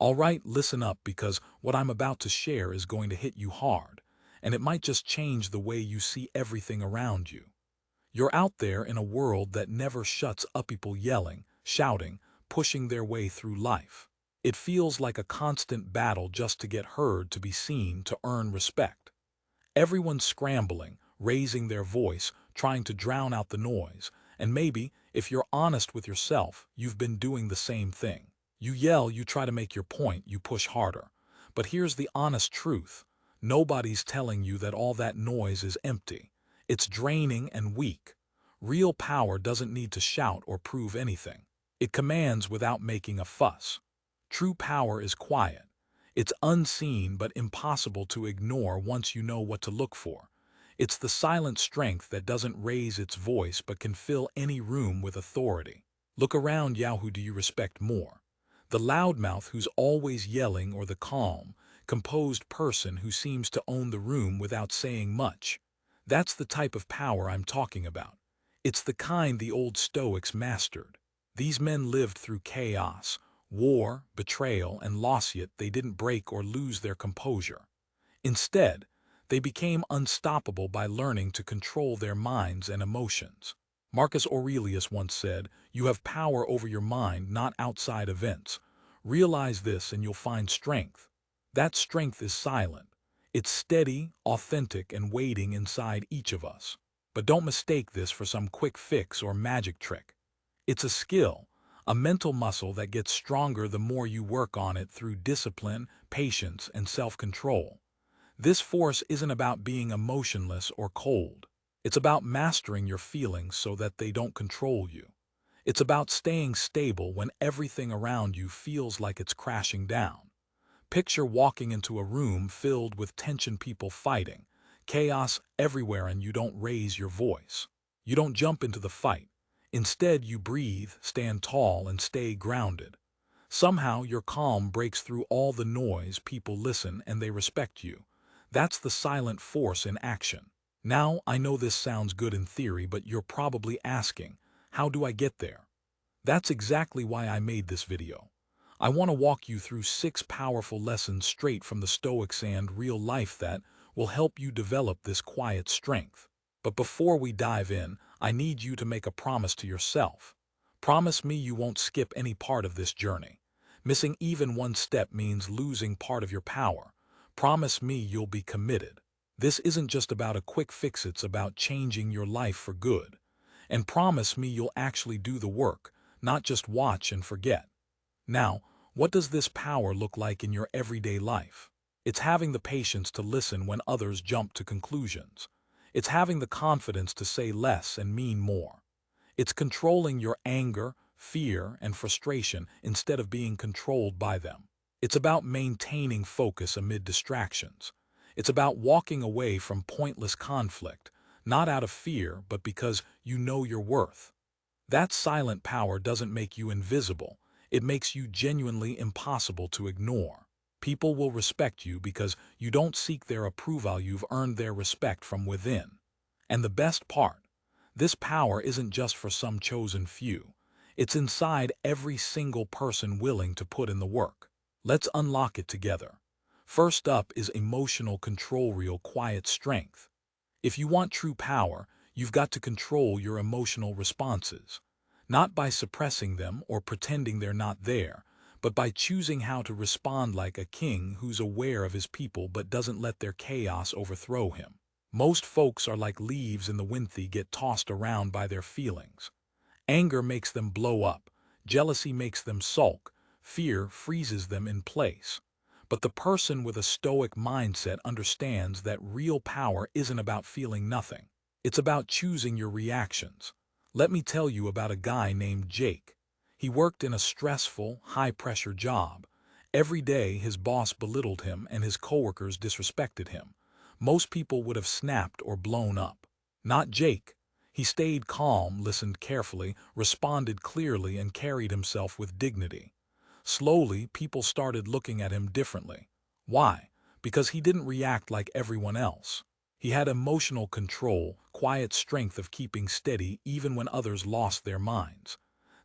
All right, listen up because what I'm about to share is going to hit you hard, and it might just change the way you see everything around you. You're out there in a world that never shuts up, people yelling, shouting, pushing their way through life. It feels like a constant battle just to get heard, to be seen, to earn respect. Everyone's scrambling, raising their voice, trying to drown out the noise, and maybe, if you're honest with yourself, you've been doing the same thing. You yell, you try to make your point, you push harder. But here's the honest truth. Nobody's telling you that all that noise is empty. It's draining and weak. Real power doesn't need to shout or prove anything. It commands without making a fuss. True power is quiet. It's unseen but impossible to ignore once you know what to look for. It's the silent strength that doesn't raise its voice but can fill any room with authority. Look around you. Who do you respect more? The loudmouth who's always yelling, or the calm, composed person who seems to own the room without saying much? That's the type of power I'm talking about. It's the kind the old Stoics mastered. These men lived through chaos, war, betrayal, and loss, yet they didn't break or lose their composure. Instead, they became unstoppable by learning to control their minds and emotions. Marcus Aurelius once said, "You have power over your mind, not outside events. Realize this and you'll find strength." That strength is silent. It's steady, authentic, and waiting inside each of us. But don't mistake this for some quick fix or magic trick. It's a skill, a mental muscle that gets stronger the more you work on it through discipline, patience, and self-control. This force isn't about being emotionless or cold. It's about mastering your feelings so that they don't control you. It's about staying stable when everything around you feels like it's crashing down. Picture walking into a room filled with tension, people fighting, chaos everywhere, and you don't raise your voice. You don't jump into the fight. Instead, you breathe, stand tall, and stay grounded. Somehow, your calm breaks through all the noise. People listen and they respect you. That's the silent force in action. Now, I know this sounds good in theory, but you're probably asking, how do I get there? That's exactly why I made this video. I want to walk you through 6 powerful lessons straight from the Stoics and real life that will help you develop this quiet strength. But before we dive in, I need you to make a promise to yourself. Promise me you won't skip any part of this journey. Missing even one step means losing part of your power. Promise me you'll be committed. This isn't just about a quick fix, it's about changing your life for good. And promise me you'll actually do the work, not just watch and forget. Now, what does this power look like in your everyday life? It's having the patience to listen when others jump to conclusions. It's having the confidence to say less and mean more. It's controlling your anger, fear, and frustration instead of being controlled by them. It's about maintaining focus amid distractions. It's about walking away from pointless conflict, not out of fear, but because you know your worth. That silent power doesn't make you invisible. It makes you genuinely impossible to ignore. People will respect you because you don't seek their approval. You've earned their respect from within. And the best part, this power isn't just for some chosen few. It's inside every single person willing to put in the work. Let's unlock it together. First up is emotional control, real quiet strength. If you want true power, you've got to control your emotional responses. Not by suppressing them or pretending they're not there, but by choosing how to respond like a king who's aware of his people but doesn't let their chaos overthrow him. Most folks are like leaves in the wind, they get tossed around by their feelings. Anger makes them blow up, jealousy makes them sulk, fear freezes them in place. But the person with a stoic mindset understands that real power isn't about feeling nothing. It's about choosing your reactions. Let me tell you about a guy named Jake. He worked in a stressful, high-pressure job. Every day his boss belittled him and his coworkers disrespected him. Most people would have snapped or blown up. Not Jake. He stayed calm, listened carefully, responded clearly, and carried himself with dignity. Slowly, people started looking at him differently. Why? Because he didn't react like everyone else. He had emotional control, quiet strength of keeping steady even when others lost their minds.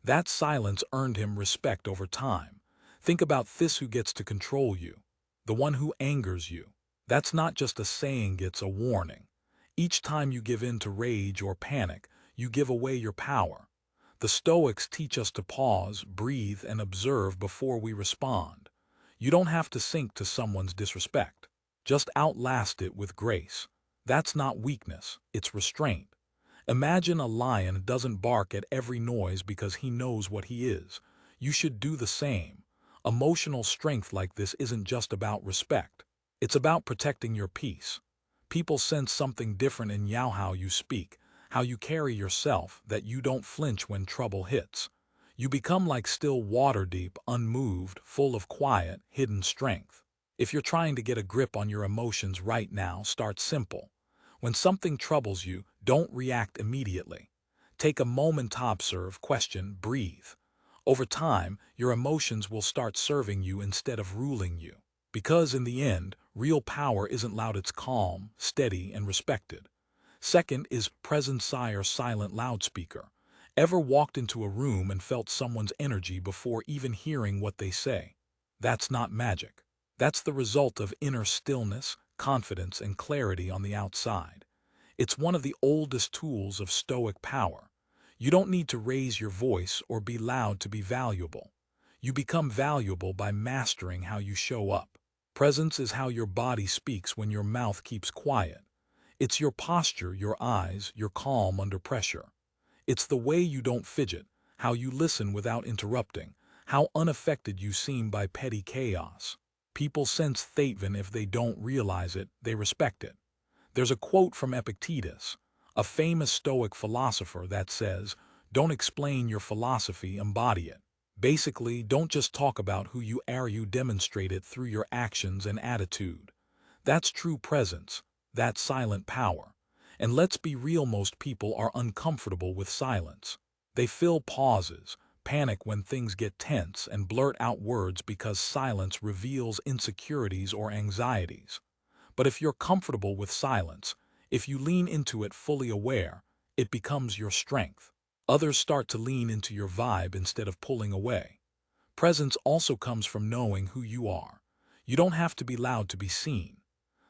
That silence earned him respect over time. Think about this: who gets to control you? The one who angers you. That's not just a saying, it's a warning. Each time you give in to rage or panic, you give away your power. The Stoics teach us to pause, breathe, and observe before we respond. You don't have to sink to someone's disrespect. Just outlast it with grace. That's not weakness, it's restraint. Imagine a lion doesn't bark at every noise because he knows what he is. You should do the same. Emotional strength like this isn't just about respect. It's about protecting your peace. People sense something different in how you speak, how you carry yourself, that you don't flinch when trouble hits. You become like still water, deep, unmoved, full of quiet, hidden strength. If you're trying to get a grip on your emotions right now, start simple. When something troubles you, don't react immediately. Take a moment to observe, question, breathe. Over time, your emotions will start serving you instead of ruling you. Because in the end, real power isn't loud, it's calm, steady, and respected. Second is presence or silent loudspeaker. Ever walked into a room and felt someone's energy before even hearing what they say? That's not magic. That's the result of inner stillness, confidence, and clarity on the outside. It's one of the oldest tools of Stoic power. You don't need to raise your voice or be loud to be valuable. You become valuable by mastering how you show up. Presence is how your body speaks when your mouth keeps quiet. It's your posture, your eyes, your calm under pressure. It's the way you don't fidget, how you listen without interrupting, how unaffected you seem by petty chaos. People sense that even if they don't realize it, they respect it. There's a quote from Epictetus, a famous Stoic philosopher, that says, "Don't explain your philosophy, embody it." Basically, don't just talk about who you are, you demonstrate it through your actions and attitude. That's true presence. That's silent power. And let's be real, most people are uncomfortable with silence. They fill pauses, panic when things get tense, and blurt out words because silence reveals insecurities or anxieties. But if you're comfortable with silence, if you lean into it fully aware, it becomes your strength. Others start to lean into your vibe instead of pulling away. Presence also comes from knowing who you are. You don't have to be loud to be seen.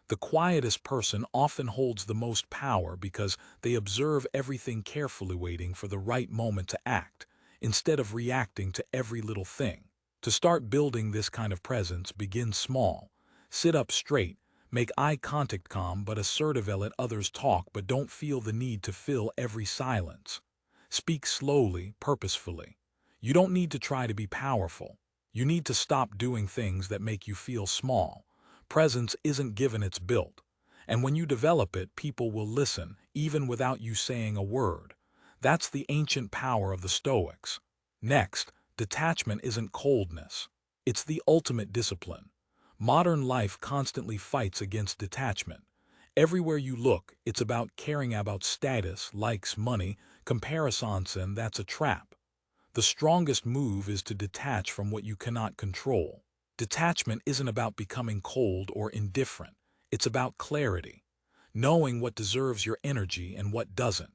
The quietest person often holds the most power because they observe everything carefully, waiting for the right moment to act, instead of reacting to every little thing. To start building this kind of presence, begin small. Sit up straight, make eye contact, calm but assertive, let others talk but don't feel the need to fill every silence. Speak slowly, purposefully. You don't need to try to be powerful. You need to stop doing things that make you feel small. Presence isn't given, it's built. And when you develop it, people will listen, even without you saying a word. That's the ancient power of the Stoics. Next, detachment isn't coldness. It's the ultimate discipline. Modern life constantly fights against detachment. Everywhere you look, it's about caring about status, likes, money, comparisons, and that's a trap. The strongest move is to detach from what you cannot control. Detachment isn't about becoming cold or indifferent. It's about clarity, knowing what deserves your energy and what doesn't.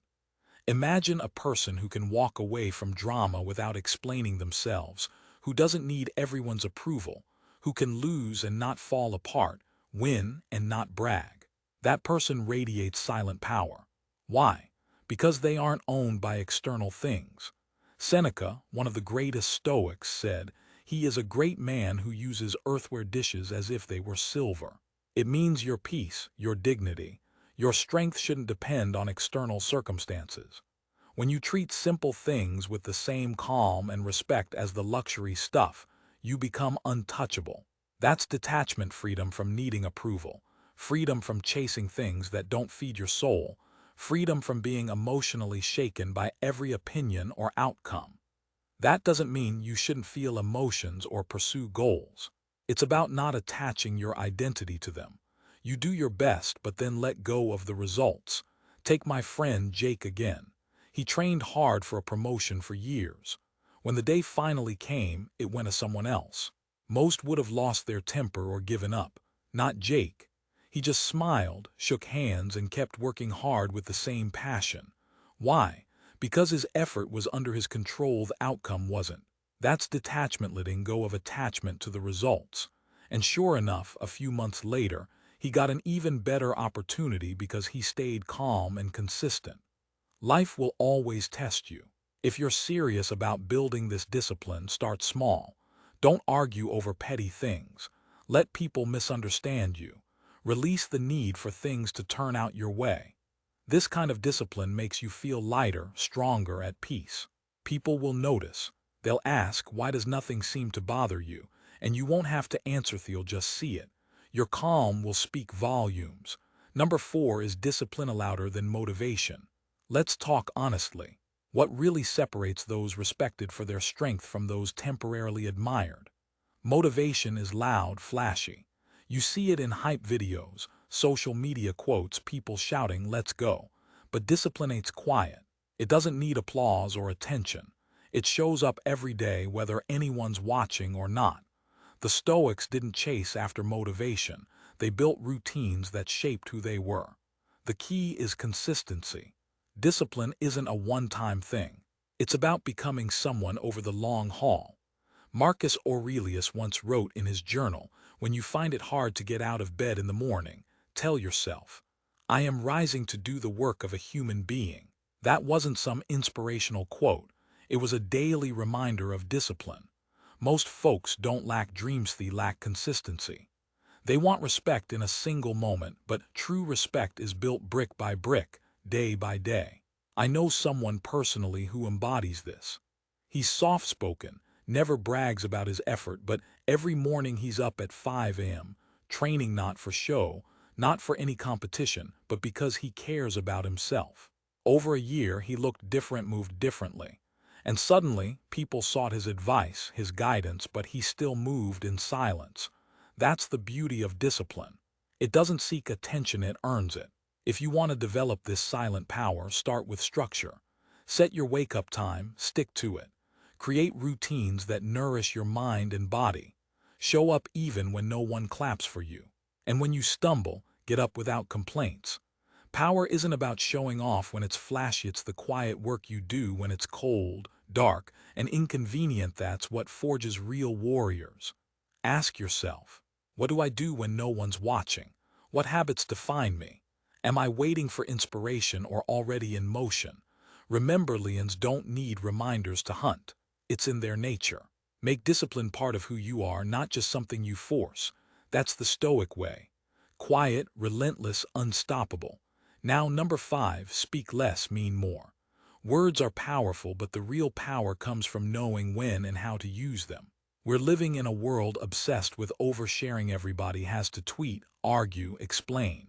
Imagine a person who can walk away from drama without explaining themselves, who doesn't need everyone's approval, who can lose and not fall apart, win and not brag. That person radiates silent power. Why? Because they aren't owned by external things. Seneca, one of the greatest Stoics, said, "He is a great man who uses earthenware dishes as if they were silver." It means your peace, your dignity, your strength shouldn't depend on external circumstances. When you treat simple things with the same calm and respect as the luxury stuff, you become untouchable. That's detachment, freedom from needing approval, freedom from chasing things that don't feed your soul, freedom from being emotionally shaken by every opinion or outcome. That doesn't mean you shouldn't feel emotions or pursue goals. It's about not attaching your identity to them. You do your best, but then let go of the results. Take my friend Jake again. He trained hard for a promotion for years. When the day finally came, it went to someone else. Most would have lost their temper or given up. Not Jake. He just smiled, shook hands, and kept working hard with the same passion. Why? Because his effort was under his control, the outcome wasn't. That's detachment, letting go of attachment to the results. And sure enough, a few months later, he got an even better opportunity because he stayed calm and consistent. Life will always test you. If you're serious about building this discipline, start small. Don't argue over petty things. Let people misunderstand you. Release the need for things to turn out your way. This kind of discipline makes you feel lighter, stronger, at peace. People will notice. They'll ask, why does nothing seem to bother you? And you won't have to answer, you'll just see it. Your calm will speak volumes. Number 4 is discipline louder than motivation. Let's talk honestly. What really separates those respected for their strength from those temporarily admired? Motivation is loud, flashy. You see it in hype videos, social media quotes, people shouting, "Let's go." But disciplinate's quiet. It doesn't need applause or attention. It shows up every day whether anyone's watching or not. The Stoics didn't chase after motivation. They built routines that shaped who they were. The key is consistency. Discipline isn't a one-time thing. It's about becoming someone over the long haul. Marcus Aurelius once wrote in his journal, when you find it hard to get out of bed in the morning, tell yourself, I am rising to do the work of a human being. That wasn't some inspirational quote. It was a daily reminder of discipline. Most folks don't lack dreams, they lack consistency. They want respect in a single moment, but true respect is built brick by brick, day by day. I know someone personally who embodies this. He's soft-spoken, never brags about his effort, but every morning he's up at 5 a.m., training not for show, not for any competition, but because he cares about himself. Over a year, he looked different, moved differently. And suddenly, people sought his advice, his guidance, but he still moved in silence. That's the beauty of discipline. It doesn't seek attention, it earns it. If you want to develop this silent power, start with structure. Set your wake-up time, stick to it. Create routines that nourish your mind and body. Show up even when no one claps for you. And when you stumble, get up without complaints. Power isn't about showing off when it's flashy, it's the quiet work you do when it's cold, dark, and inconvenient. That's what forges real warriors. Ask yourself, what do I do when no one's watching? What habits define me? Am I waiting for inspiration or already in motion? Remember, lions don't need reminders to hunt. It's in their nature. Make discipline part of who you are, not just something you force. That's the Stoic way. Quiet, relentless, unstoppable. Now, number 5, speak less, mean more. Words are powerful, but the real power comes from knowing when and how to use them. We're living in a world obsessed with oversharing. Everybody has to tweet, argue, explain.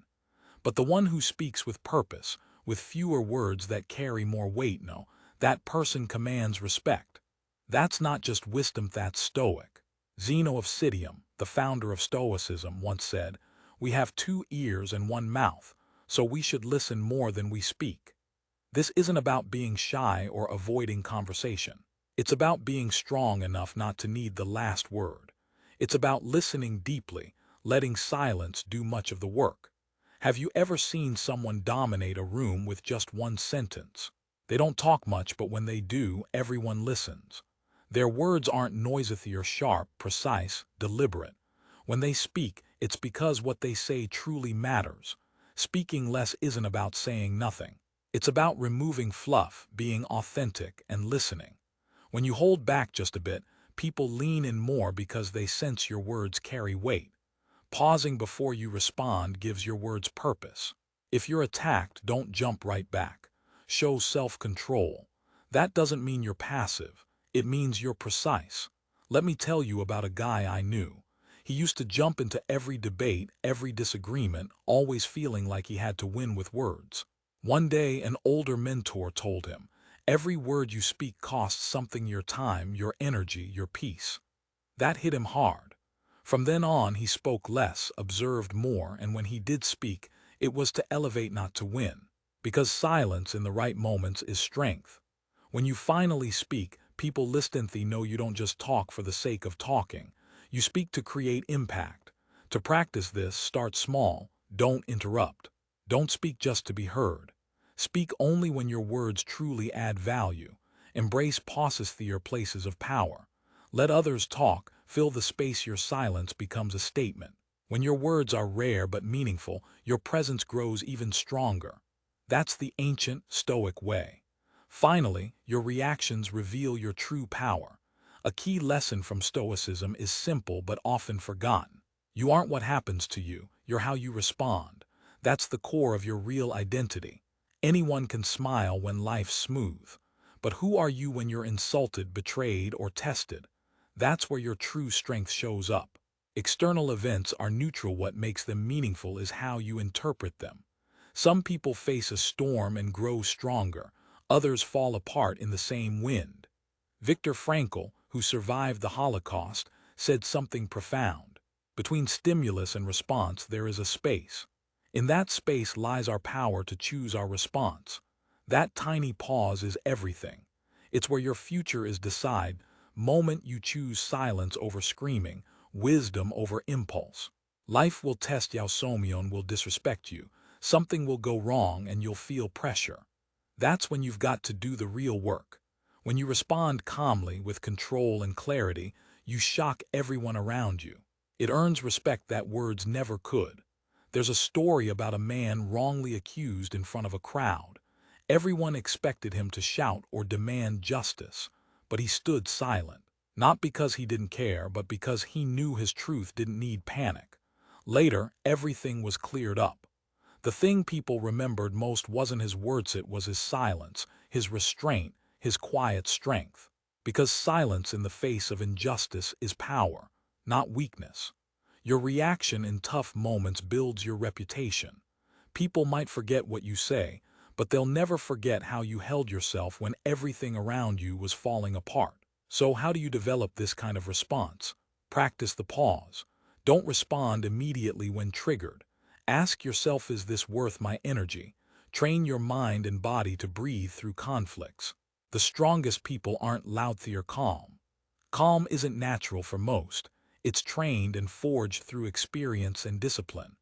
But the one who speaks with purpose, with fewer words that carry more weight, no, that person commands respect. That's not just wisdom, that's Stoic. Zeno of Citium, the founder of Stoicism, once said, "We have 2 ears and 1 mouth, so we should listen more than we speak." This isn't about being shy or avoiding conversation. It's about being strong enough not to need the last word. It's about listening deeply, letting silence do much of the work. Have you ever seen someone dominate a room with just one sentence? They don't talk much, but when they do, everyone listens. Their words aren't noisy or sharp, precise, deliberate. When they speak, it's because what they say truly matters. Speaking less isn't about saying nothing. It's about removing fluff, being authentic, and listening. When you hold back just a bit, people lean in more because they sense your words carry weight. Pausing before you respond gives your words purpose. If you're attacked, don't jump right back. Show self-control. That doesn't mean you're passive. It means you're precise. Let me tell you about a guy I knew. He used to jump into every debate, every disagreement, always feeling like he had to win with words. One day, an older mentor told him, "Every word you speak costs something, your time, your energy, your peace." That hit him hard. From then on, he spoke less, observed more, and when he did speak, it was to elevate, not to win. Because silence in the right moments is strength. When you finally speak, people listen. They know you don't just talk for the sake of talking. You speak to create impact. To practice this, start small. Don't interrupt. Don't speak just to be heard. Speak only when your words truly add value. Embrace pauses, their places of power. Let others talk, fill the space. Your silence becomes a statement. When your words are rare but meaningful, your presence grows even stronger. That's the ancient Stoic way. Finally, your reactions reveal your true power. A key lesson from Stoicism is simple but often forgotten. You aren't what happens to you, you're how you respond. That's the core of your real identity. Anyone can smile when life's smooth. But who are you when you're insulted, betrayed, or tested? That's where your true strength shows up. External events are neutral. What makes them meaningful is how you interpret them. Some people face a storm and grow stronger. Others fall apart in the same wind. Viktor Frankl, who survived the Holocaust, said something profound. Between stimulus and response, there is a space. In that space lies our power to choose our response. That tiny pause is everything. It's where your future is decided. Moment you choose silence over screaming, wisdom over impulse. Life will test you, someone will disrespect you. Something will go wrong and you'll feel pressure. That's when you've got to do the real work. When you respond calmly, with control and clarity, you shock everyone around you. It earns respect that words never could. There's a story about a man wrongly accused in front of a crowd. Everyone expected him to shout or demand justice, but he stood silent. Not because he didn't care, but because he knew his truth didn't need panic. Later, everything was cleared up. The thing people remembered most wasn't his words, it was his silence, his restraint, his quiet strength. Because silence in the face of injustice is power, not weakness. Your reaction in tough moments builds your reputation. People might forget what you say, but they'll never forget how you held yourself when everything around you was falling apart. So how do you develop this kind of response? Practice the pause. Don't respond immediately when triggered. Ask yourself, is this worth my energy? Train your mind and body to breathe through conflicts. The strongest people aren't loud or calm. Calm isn't natural for most. It's trained and forged through experience and discipline.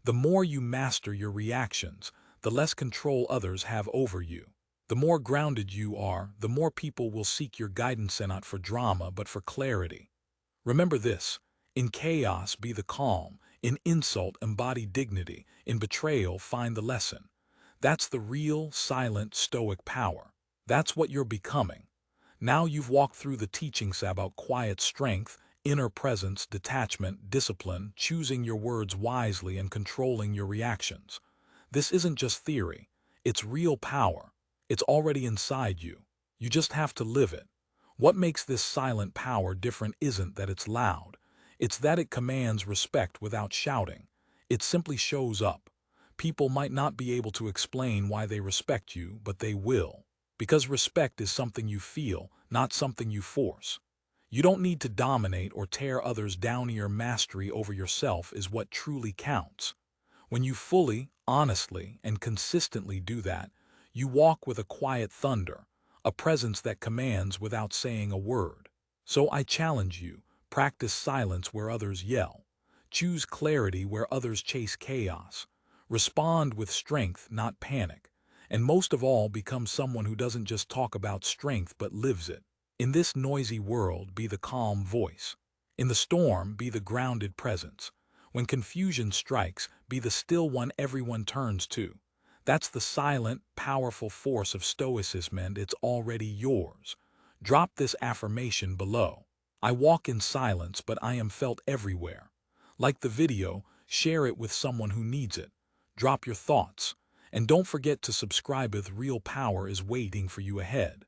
The more you master your reactions, the less control others have over you. The more grounded you are, the more people will seek your guidance, and not for drama but for clarity. Remember this: in chaos be the calm, in insult embody dignity, in betrayal find the lesson. That's the real, silent, stoic power. That's what you're becoming. Now you've walked through the teachings about quiet strength, inner presence, detachment, discipline, choosing your words wisely, and controlling your reactions. This isn't just theory, it's real power. It's already inside you. You just have to live it. What makes this silent power different isn't that it's loud. It's that it commands respect without shouting. It simply shows up. People might not be able to explain why they respect you, but they will. Because respect is something you feel, not something you force. You don't need to dominate or tear others down. Your mastery over yourself is what truly counts. When you fully, honestly, and consistently do that, you walk with a quiet thunder, a presence that commands without saying a word. So I challenge you, practice silence where others yell. Choose clarity where others chase chaos. Respond with strength, not panic. And most of all, become someone who doesn't just talk about strength but lives it. In this noisy world, be the calm voice. In the storm, be the grounded presence. When confusion strikes, be the still one everyone turns to. That's the silent, powerful force of Stoicism, and it's already yours. Drop this affirmation below. I walk in silence, but I am felt everywhere. Like the video, share it with someone who needs it. Drop your thoughts. And don't forget to subscribe, with real power is waiting for you ahead.